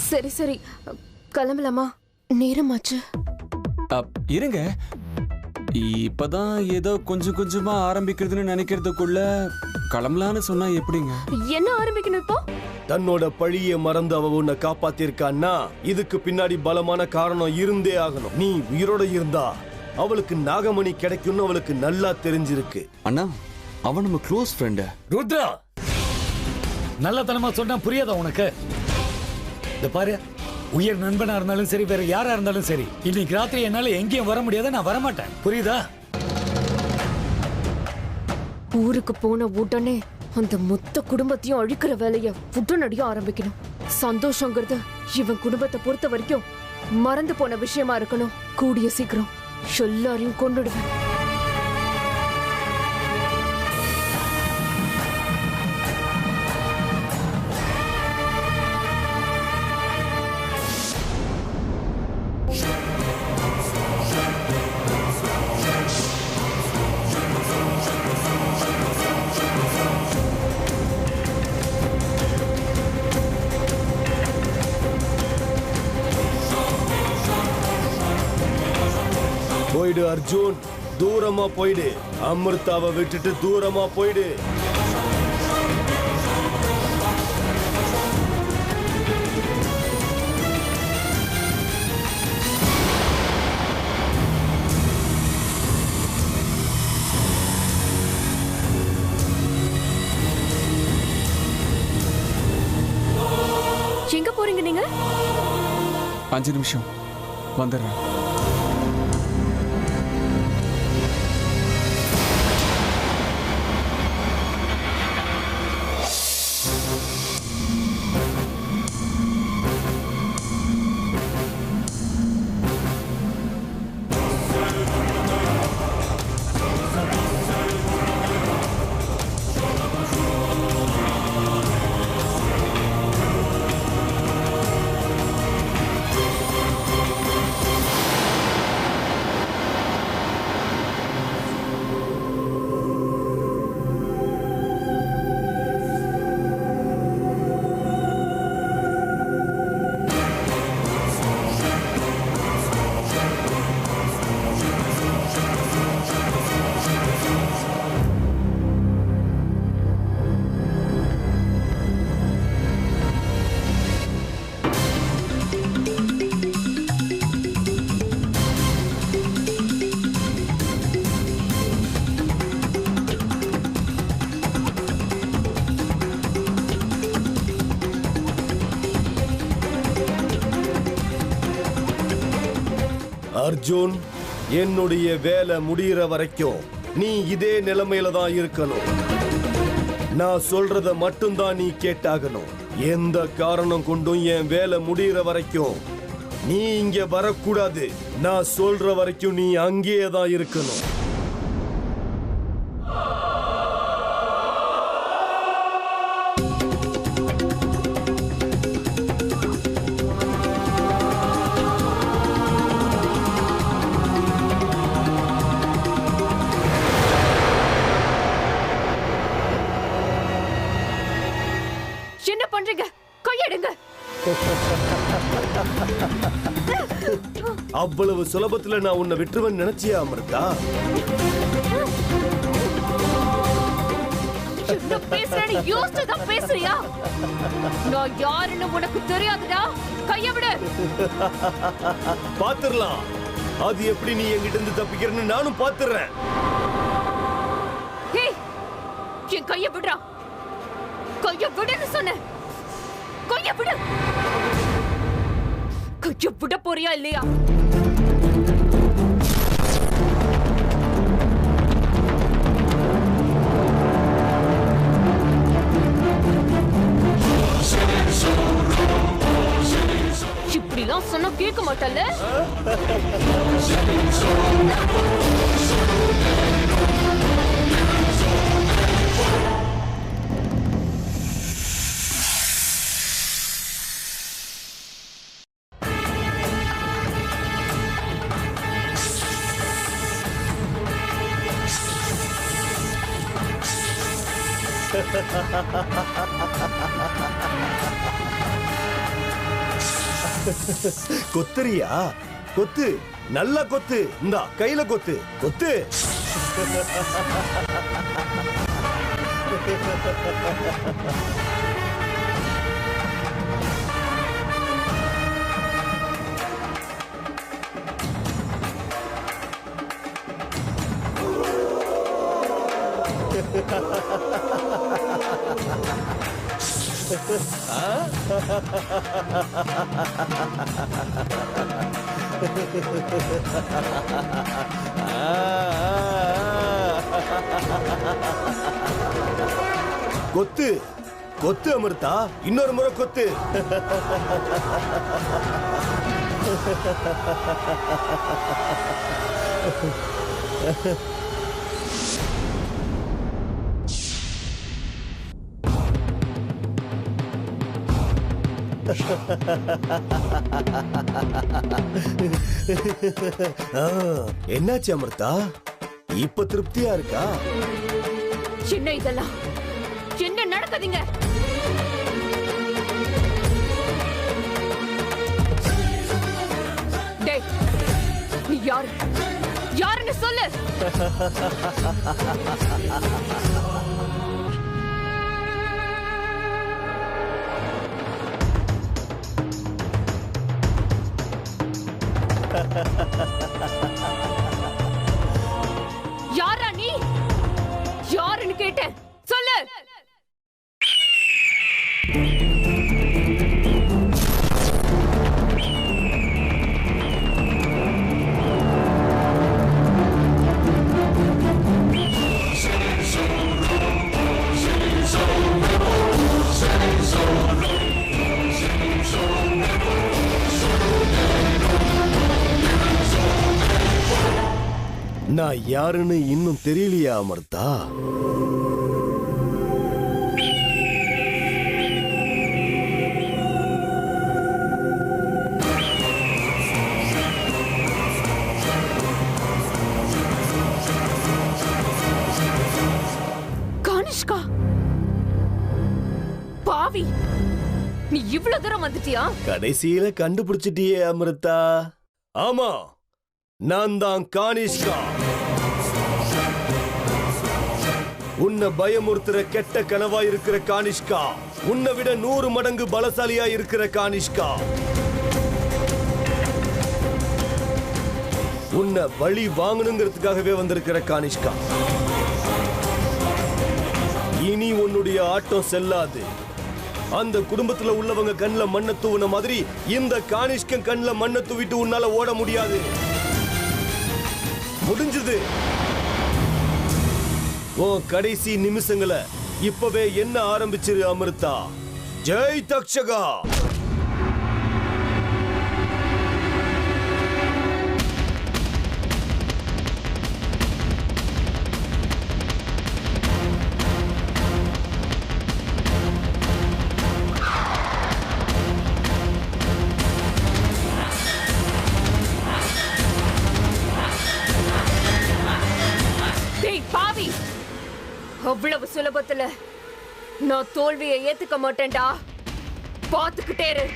சரி சரி, கிளம்பலாமா? நேரமாச்சு. இருங்க, இப்பதான் ஏதோ கொஞ்சம் கொஞ்சமா ஆரம்பிக்கிறதுன்னு நினைக்கிறதுக்குள்ள கிளம்பலான்னு சொன்னா எப்படிங்க? என்ன ஆரம்பிக்கணும் இப்போ? தன்னோட பழிய மறந்து அவ உன்னை காப்பாத்திருக்கான்னா இதுக்கு பின்னாடி பலமான காரணம் இருந்தே ஆகணும். நீ உயிரோட இருந்தா அவளுக்கு நாகமணி கிடைக்கும்னு அவளுக்கு நல்லா தெரிஞ்சிருக்கு. அண்ணா, அவன் நம்ம க்ளோஸ் ஃப்ரெண்ட். ருத்ரா, நல்லதனமா சொன்னா புரியாதா உனக்கு? இந்த பாரு, உயிர் நண்பனா இருந்தாலும் சரி, வேற யாரா இருந்தாலும் சரி, இன்னைக்கு ராத்திரி என்னால எங்கேயும் வர முடியாத, நான் வரமாட்டேன். புரியுதா? ஊருக்கு போன உடனே அந்த மொத்த குடும்பத்தையும் அழிக்கிற வேலைய உடனடியா ஆரம்பிக்கணும். சந்தோஷங்கிறது இவன் குடும்பத்தை பொறுத்த வரைக்கும் மறந்து போன விஷயமா இருக்கணும். கூடிய சீக்கிரம் எல்லாரையும் கொன்னுடுவேன். போயிடு அர்ஜுன், தூரமா போயிடு. அமிர்தாவை விட்டுட்டு தூரமா போயிடு. எங்க போறீங்க நீங்க? 5 நிமிஷம் வந்துடுறேன். அர்ஜுன், என்னுடைய வேலை முடிகிற வரைக்கும் நீ இதே நிலைமையில தான் இருக்கணும். நான் சொல்றத மட்டும்தான் நீ கேட்டாகணும். எந்த காரணம் கொண்டும் என் வேலை முடிகிற வரைக்கும் நீ இங்க வரக்கூடாது. நான் சொல்ற வரைக்கும் நீ அங்கேயே தான் இருக்கணும். என்ன பண்றீங்க? கையெடுங்க. அவ்வளவு சுலபத்துல நான் உன்னை விட்டுருவேன் நினைச்சியா அமிர்தா? என்ன பேசுறேன்னு யோசிச்சுதான் பேசுறியா? நான் யாருன்னு உனக்கு தெரியாதுடா. கைய விடு. பாத்துரலாம். அது எப்படி நீ என்கிட்ட இருந்து தப்பிக்கிறன்னு நானும் பாத்துறேன். என் கைய விடுறா. கைய விடுன்னு சொன்னேன். கைய விடு. கைய விட போறியா இல்லையா? இப்படிலாம் சொன்னா கேட்க மாட்டல்ல? கொத்துறியா? கொத்து, நல்லா கொத்து. இந்தா கையில கொத்து, கொத்து. கொத்து, கொத்து அமிர்தா, இன்னொரு முறை கொத்து. என்னாச்சு அமிர்தா? இப்ப திருப்தியா இருக்கா? என்ன இதெல்லாம்? என்ன நடக்குதுங்க? டேய், நீ யாரு? யாருன்னு சொல்லு. யாரா நீ? யாருன்னு கேட்டேன், சொல்லு. நான் யாருன்னு இன்னும் தெரியலையா அமிர்தா? கானிஷ்கா, பாவி, நீ இவ்வளவு தூரம் வந்துட்டியா? கடைசியில கண்டுபிடிச்சிட்டியே அமிர்தா. ஆமா, நான் தான் கானிஷ்கா. உன்னை பயமுறுத்துற கெட்ட கனவா இருக்கிற கானிஷ்கா, உன்னை விட 100 மடங்கு பலசாலியா இருக்கிற கானிஷ்கா, உன்னை வழி வாங்கணுங்கிறதுக்காகவே வந்திருக்கிற கானிஷ்கா. இனி உன்னுடைய ஆட்டம் செல்லாது. அந்த குடும்பத்துல உள்ளவங்க கண்ணுல மண்ணை தூவின மாதிரி இந்த கானிஷ்கன் கண்ணுல மண்ணை தூவிட்டு உன்னால ஓட முடியாது. முடிஞ்சது. உன் கடைசி நிமிஷங்களை இப்பவே என்ன ஆரம்பிச்சிரு அமிர்தா. ஜெய் தக்ஷகா. அவ்வளவு சுலபத்துல நான் தோல்வியை ஏத்துக்க மாட்டேன்டா. பாத்துக்கிட்டே இரு.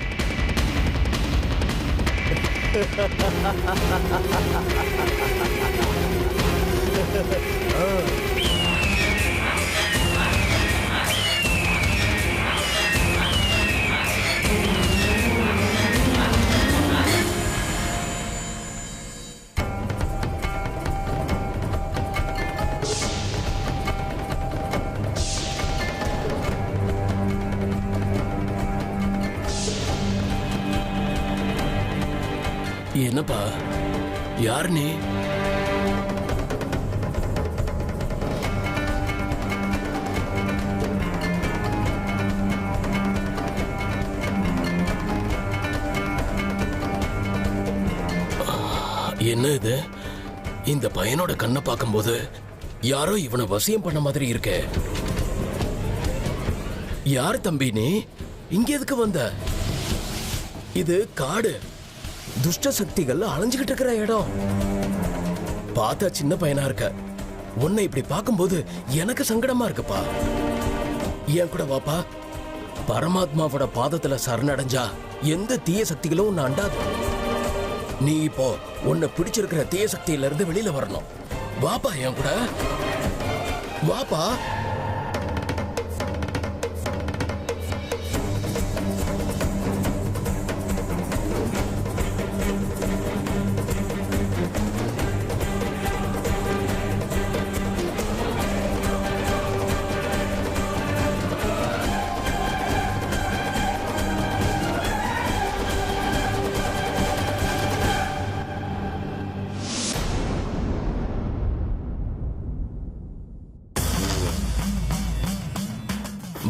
என்னப்பா, யார் நீ? என்ன இது? இந்த பையனோட கண்ணை பார்க்கும்போது யாரோ இவனை வசியம் பண்ண மாதிரி இருக்கே. யார் தம்பி நீ? இங்க எதுக்கு வந்த? இது காடு, துஷ்ட சக்திகள் அலைஞ்சுகிட்டு இருக்கிற இடம். பார்த்தா சின்ன பையனா இருக்க. உன்னை இப்படி பார்க்கும்போது எனக்கு சங்கடமா இருக்குப்பா. என் கூட வாப்பா, பரமாத்மாவோட பாதத்துல சரணடைஞ்சா எந்த தீய சக்திகளும் உன்னை அண்டாது. நீ இப்போ உன்னை பிடிச்சிருக்கிற தீய சக்தியில இருந்து வெளியில வரணும். வாப்பா என் கூட வாப்பா.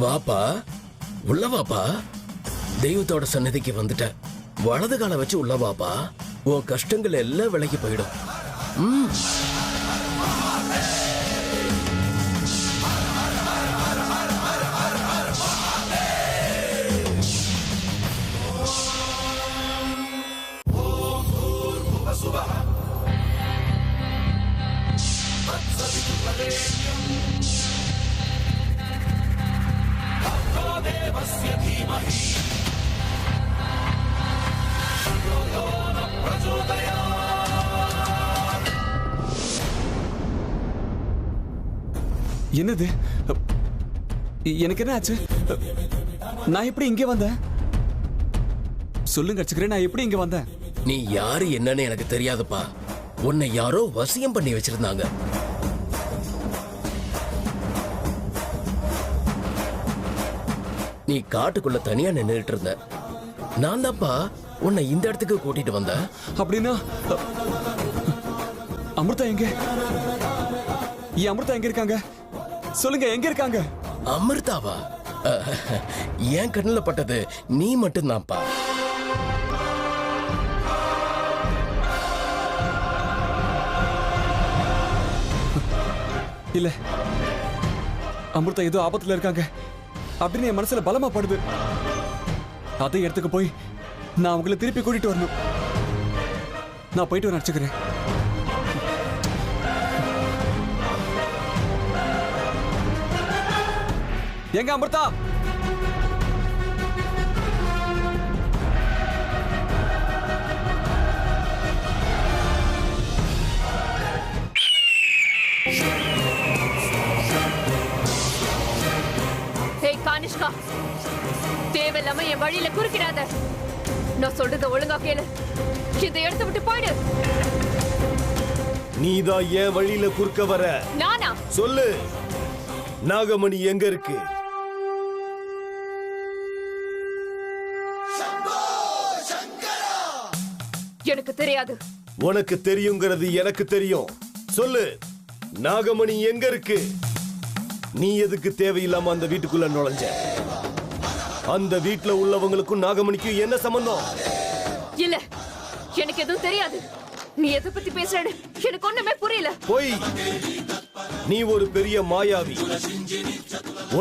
வாப்பா உள்ள வாப்பா. தெய்வத்தோட சன்னதிக்கு வந்துட்ட. வலது காலை வச்சு உள்ள வாப்பா. உன் கஷ்டங்கள் எல்லாம் விலகி போயிடும். என்னது? எனக்கு என்ன ஆச்சு? நான் எப்படி இங்கே வந்தேன்? சொல்லுங்க அர்ச்சகரே, நான் எப்படி இங்க வந்தேன்? நீ யாரு என்னன்னு எனக்கு தெரியாதுப்பா. உன்னை யாரோ வசியம் பண்ணி வச்சிருந்தாங்க. நீ காட்டுக்குள்ள தனியா நின்றுட்டு இருந்த. நான் தான்ப்பா உன்னை இந்த இடத்துக்கு கூட்டிட்டு வந்தேன். அப்படின்னா அமிர்தா எங்க? அமிர்தா எங்க இருக்காங்க? சொல்லுங்க, எங்க இருக்காங்க? அமிர்தாவா? என் கண்ணுல பட்டது நீ மட்டும்தான்ப்பா. இல்ல, அமிர்தா ஏதோ ஆபத்துல இருக்காங்க அப்படின்னு என் மனசுல பலமா படுது. அதே இடத்துக்கு போய் நான் உங்களை திருப்பி கூட்டிட்டு வரணும். நான் போயிட்டு வரேன் அர்ச்சகரே. எங்க அமிர்தா? கானிஷ்கா, தேவையில்லாம என் வழியில குறுக்கிடாத. நான் சொல்றத ஒழுங்கா கேளு. இந்த இடத்தை விட்டு போயிடு. நீதான் என் வழியில குறுக்க வர. நானா? சொல்லு, நாகமணி எங்க இருக்கு? எனக்கு தெரியாது. உனக்கு தெரியுங்கிறது எனக்கு தெரியும். சொல்லு, நாகமணி எங்க இருக்கு? நீ எதுக்கு தேவையில்லாம அந்த வீட்டுக்குள்ள நுழைஞ்ச? அந்த வீட்டுல உள்ளவங்களுக்கும் நாகமணிக்கும் என்ன சம்பந்தம்? இல்ல, எனக்கு எதுவும் தெரியாது. நீ எதை பத்தி பேசுற எனக்கு ஒண்ணுமே புரியல. போய், நீ ஒரு பெரிய மாயாவி.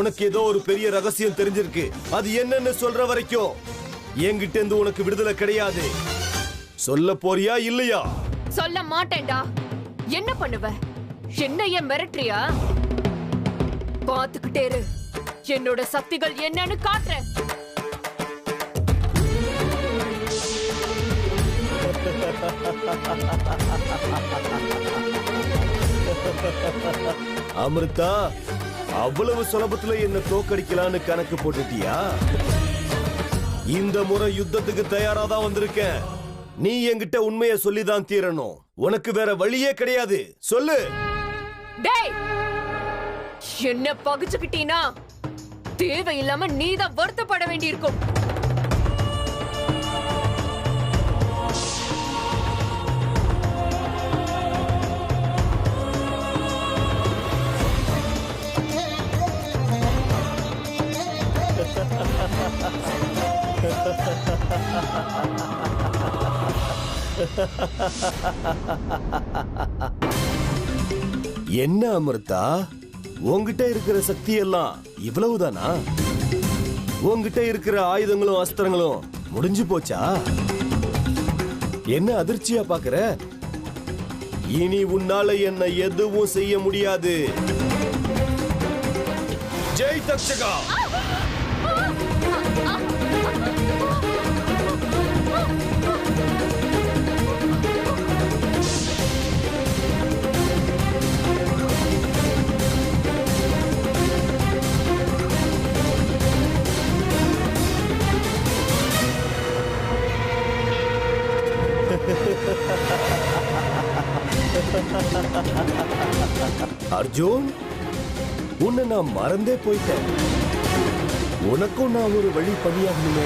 உனக்கு ஏதோ ஒரு பெரிய ரகசியம் தெரிஞ்சிருக்கு. அது என்னன்னு சொல்ற வரைக்கும் என்கிட்ட இருந்து உனக்கு விடுதலை கிடையாது. சொல்ல போறியா இல்லையா? சொல்ல மாட்டேன்டா. என்ன பண்ணுவ? என்னைய மிரட்டுறியா? பாத்துக்கிட்டே இரு. என்னோட சக்திகள் என்னன்னு காட்டுறேன். அமிர்தா, அவ்வளவு சுலபத்துல என்ன தோக்கடிக்கலான்னு கணக்கு போட்டுட்டியா? இந்த முறை யுத்தத்துக்கு தயாராதான் வந்திருக்கேன். நீ என்கிட்ட உண்மையை சொல்லிதான் தீரணும். உனக்கு வேற வழியே கிடையாது. சொல்லு. டேய், என்ன பகிச்சுக்கிட்டீனா தேவையில்லாம நீதான் வருத்தப்பட வேண்டியிருக்கும். என்ன அமிர்தா, உன்கிட்ட இருக்கிற சக்தி எல்லாம் இவ்வளவுதானா? உன்கிட்ட இருக்கிற ஆயுதங்களும் அஸ்திரங்களும் முடிஞ்சு போச்சா? என்ன அதிர்ச்சியா பாக்குற? இனி உன்னால என்ன எதுவும் செய்ய முடியாது. ஜெய் தக்ஷகா! அர்ஜுன், உன்னை நான் மறந்தே போயிட்டேன். உனக்கும் நான் ஒரு வழி பண்ணியாகணுமே.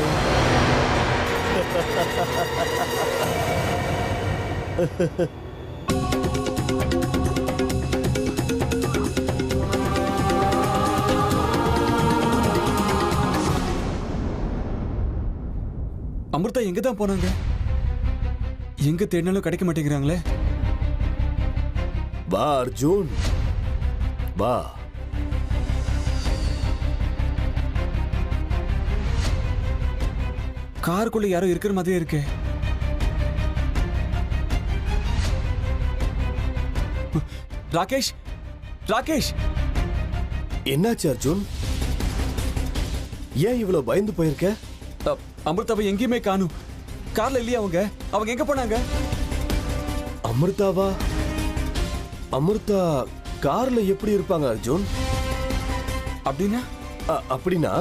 அமிர்தா எங்க தான் போனாங்க? எங்க தேடினாலும் கிடைக்க மாட்டேங்கிறாங்களே. வா அர்ஜுன், வா. காருக்குள்ள யாரோ இருக்கிற மாதிரியே இருக்கு. ராகேஷ், ராகேஷ், என்னாச்சு அர்ஜுன்? ஏன் இவ்வளவு பயந்து போயிருக்க? அமிர்தாவை எங்கேயுமே காணும். கார்ல இல்லையா அவங்க? அவங்க எங்க போனாங்க? அமிர்தாவா? அமிர்தா கார்ல எப்படி இருப்பாங்க அர்ஜுன்? அப்படின்னா அப்படின்னா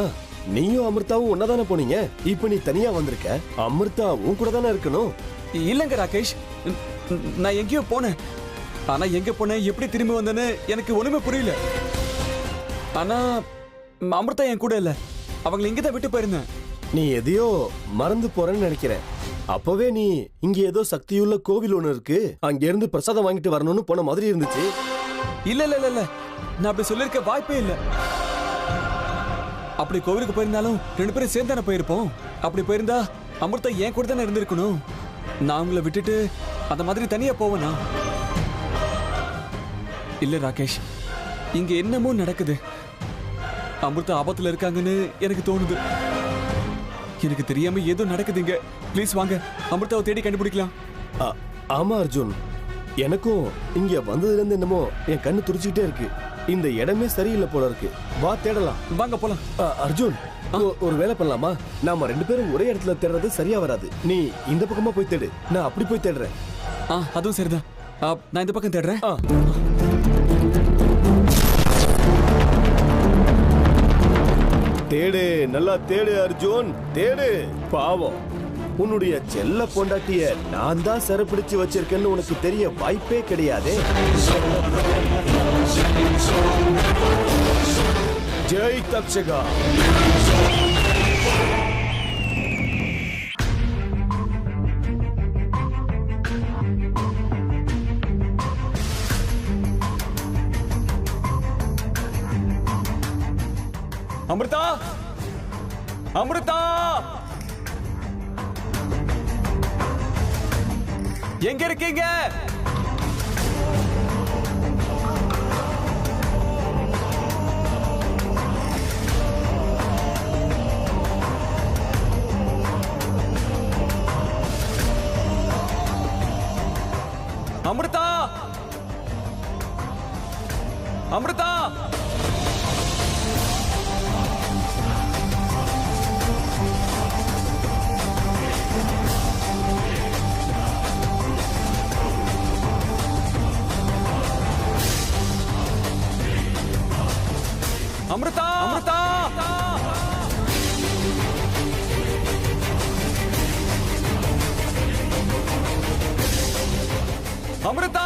நீயும் அமிர்தாவும் ஒன்னதானே போனீங்க. இப்ப நீ தனியா வந்திருக்க. அமிர்தா உன் கூட தானே இருக்கணும். இல்லங்க ராகேஷ், நான் எங்கேயோ போனேன். ஆனா எங்க போனேன், எப்படி திரும்பி வந்தேன்னு எனக்கு ஒண்ணுமே புரியல. ஆனா அமிர்தா என் கூட இல்ல. அவங்களை இங்கதான் விட்டு போயிருந்தேன். நீ எதையோ மறந்து போறேன்னு நினைக்கிறேன். அப்பவே நீ இங்க ஏதோ சக்தியுள்ள கோவில் ஒண்ணு இருக்கு, அங்க இருந்து பிரசாதம் வாங்கிட்டு வரணும்னு போன மாதிரி இருந்துச்சு. இல்ல இல்ல இல்ல இல்ல, நான் அப்படி சொல்லிருக்க வாய்ப்பே இல்ல. அப்படி கோவிலுக்கு போயிருந்தாலும் 2 பேரும் சேர்ந்து தானே போயிருப்போம். அப்படி போயிருந்தா அமிர்தா என் கூட தானே இருந்திருக்கணும். நான் உங்களை விட்டுட்டு அந்த மாதிரி தனியா போவேனா? இல்ல ராகேஷ், இங்க என்னமோ நடக்குது. அமிர்தா ஆபத்துல இருக்காங்கன்னு எனக்கு தோணுது. எனக்கு தெரியாம ஏதோ நடக்குதுங்க. ப்ளீஸ் வாங்க, அமிர்தாவை தேடி கண்டுபிடிக்கலாம். ஆமா அர்ஜுன், எனக்கும் இங்க வந்ததுல இருந்து என்னமோ என் கண்ணு துடிச்சுக்கிட்டே இருக்கு. இந்த இடமே சரியில்லை போல இருக்கு. வா தேடலாம். வாங்க போலாம். அர்ஜுன், ஒரு வேலை பண்ணலாமா? நாம 2 பேரும் ஒரே இடத்துல தேடுறது சரியா வராது. நீ இந்த பக்கமா போய் தேடு, நான் அப்படி போய் தேடுறேன். அதுவும் சரிதான். நான் இந்த பக்கம் தேடுறேன். தேடு, நல்லா தேடு அர்ஜுன், தேடு. பாவம், உன்னுடைய செல்ல பொண்டாட்டிய நான் தான் சிறப்பிடிச்சு வச்சிருக்கேன்னு உனக்கு தெரிய வாய்ப்பே கிடையாதே. ஜெய் தக்ஷகா. அமிர்தா, அமிர்தா, எங்க இருக்கீங்க? அமிர்தா, அமிர்தா, அமிர்தா, அமிர்தா, அமிர்தா,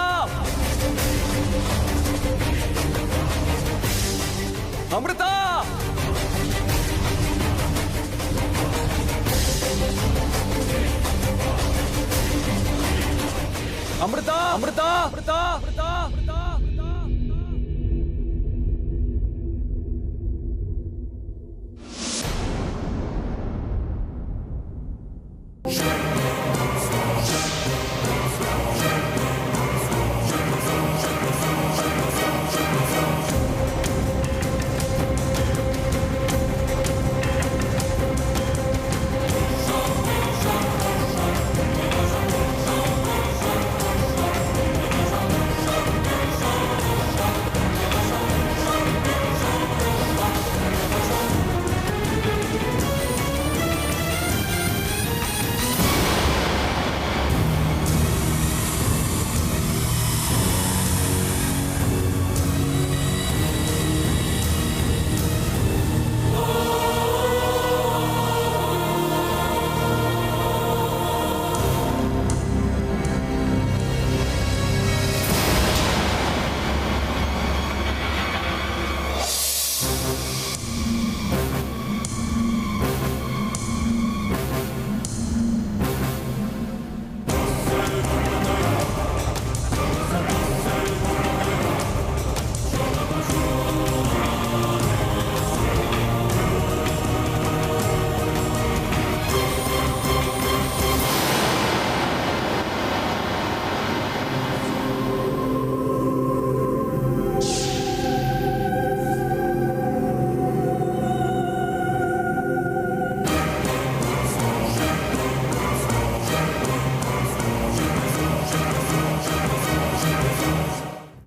அமிர்தா, அமிர்தா, அமிர்தா, அமிர்தா, அமிர்தா.